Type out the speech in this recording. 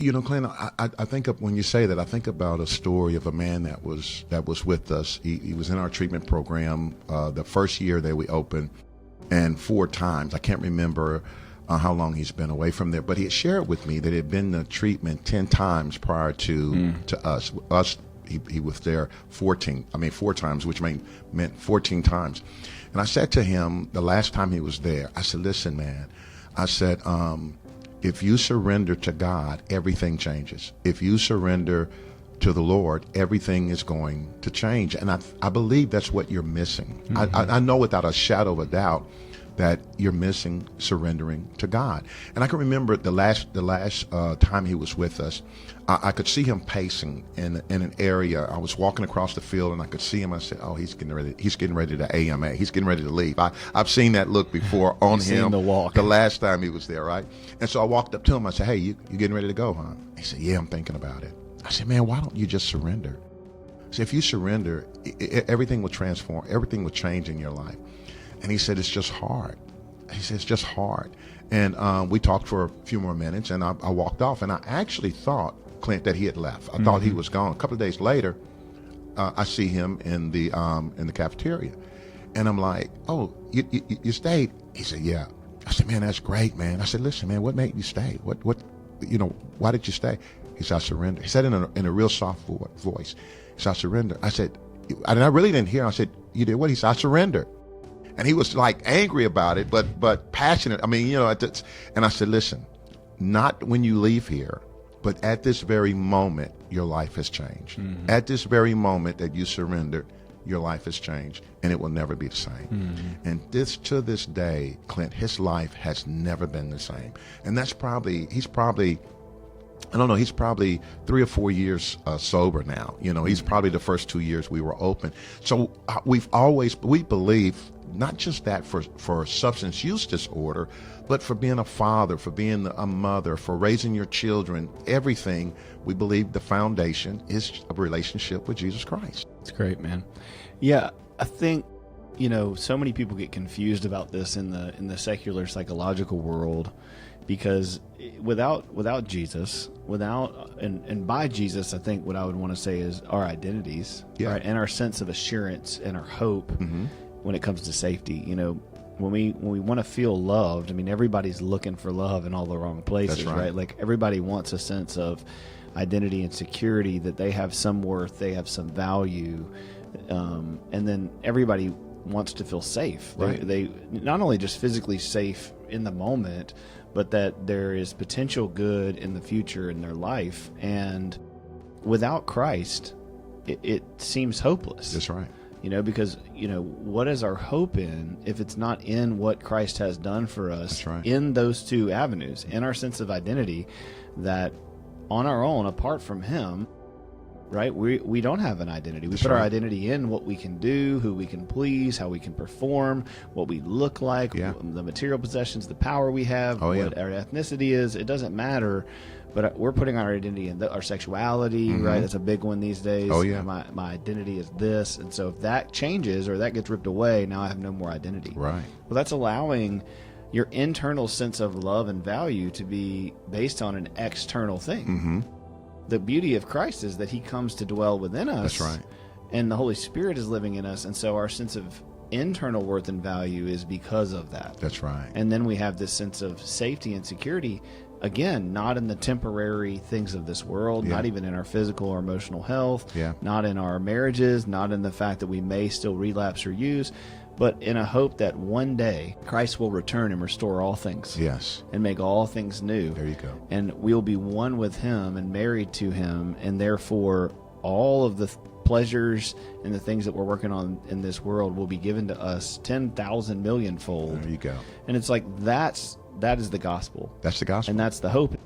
Clint, I think of, when you say that, I think about a story of a man that was with us. He was in our treatment program the first year that we opened, and 4 times. I can't remember how long he's been away from there, but he had shared with me that he had been to treatment 10 times prior to us. He was there 4 times, which meant 14 times. And I said to him the last time he was there, I said, listen, man, I said, if you surrender to God, everything changes. If you surrender to the Lord, everything is going to change. And I believe that's what you're missing. I know without a shadow of a doubt that you're missing surrendering to God. And I can remember the last time he was with us, I could see him pacing in an area. I was walking across the field and I could see him. I said, oh, he's getting ready to AMA. He's getting ready to leave. I've seen that look before on him the last time he was there, right? And so I walked up to him. I said, hey, you getting ready to go, huh? He said, yeah, I'm thinking about it. I said, man, why don't you just surrender? I said, if you surrender, everything will transform. Everything will change in your life. And he said, it's just hard. He said, it's just hard. And we talked for a few more minutes, and I walked off. And I actually thought, Clint, that he had left. I thought he was gone. A couple of days later, I see him in the cafeteria. And I'm like, oh, you stayed? He said, yeah. I said, man, that's great, man. I said, listen, man, what made you stay? Why did you stay? He said, I surrender. He said in a real soft voice. He said, I surrender. I said, and I really didn't hear. I said, you did what? He said, I surrender. And he was like angry about it, but passionate. I mean, and I said, listen, not when you leave here, but at this very moment, your life has changed. At this very moment that you surrendered, your life has changed, and it will never be the same. And to this day, Clint, his life has never been the same. And he's probably 3 or 4 years sober now. He's probably the first 2 years we were open. So we believe not just that for substance use disorder, but for being a father, for being a mother, for raising your children, everything. We believe the foundation is a relationship with Jesus Christ. It's great, man. Yeah, I think so many people get confused about this in the secular psychological world, because without Jesus, and by Jesus, I think what I would want to say is our identities, right, and our sense of assurance and our hope when it comes to safety. When we want to feel loved, I mean, everybody's looking for love in all the wrong places, right? Like, everybody wants a sense of identity and security, that they have some worth, they have some value, and then everybody wants to feel safe. Right. They not only just physically safe in the moment, but that there is potential good in the future in their life. And without Christ, it seems hopeless. That's right. Because, what is our hope in if it's not in what Christ has done for us in those two avenues, in our sense of identity, that on our own, apart from Him, right, we don't have an identity. We put our identity in what we can do, who we can please, how we can perform, what we look like, the material possessions, the power we have, what our ethnicity is. It doesn't matter. But we're putting our identity in our sexuality, right? That's a big one these days. Oh, yeah. My identity is this. And so if that changes or that gets ripped away, now I have no more identity. Right. Well, that's allowing your internal sense of love and value to be based on an external thing. The beauty of Christ is that He comes to dwell within us. That's right. And the Holy Spirit is living in us. And so our sense of internal worth and value is because of that. That's right. And then we have this sense of safety and security. Again, not in the temporary things of this world, not even in our physical or emotional health, not in our marriages, not in the fact that we may still relapse or use, but in a hope that one day Christ will return and restore all things. Yes. And make all things new. There you go. And we'll be one with Him and married to Him, and therefore all of the pleasures and the things that we're working on in this world will be given to us 10,000 million fold. There you go. And it's like that is the gospel. That's the gospel. And that's the hope.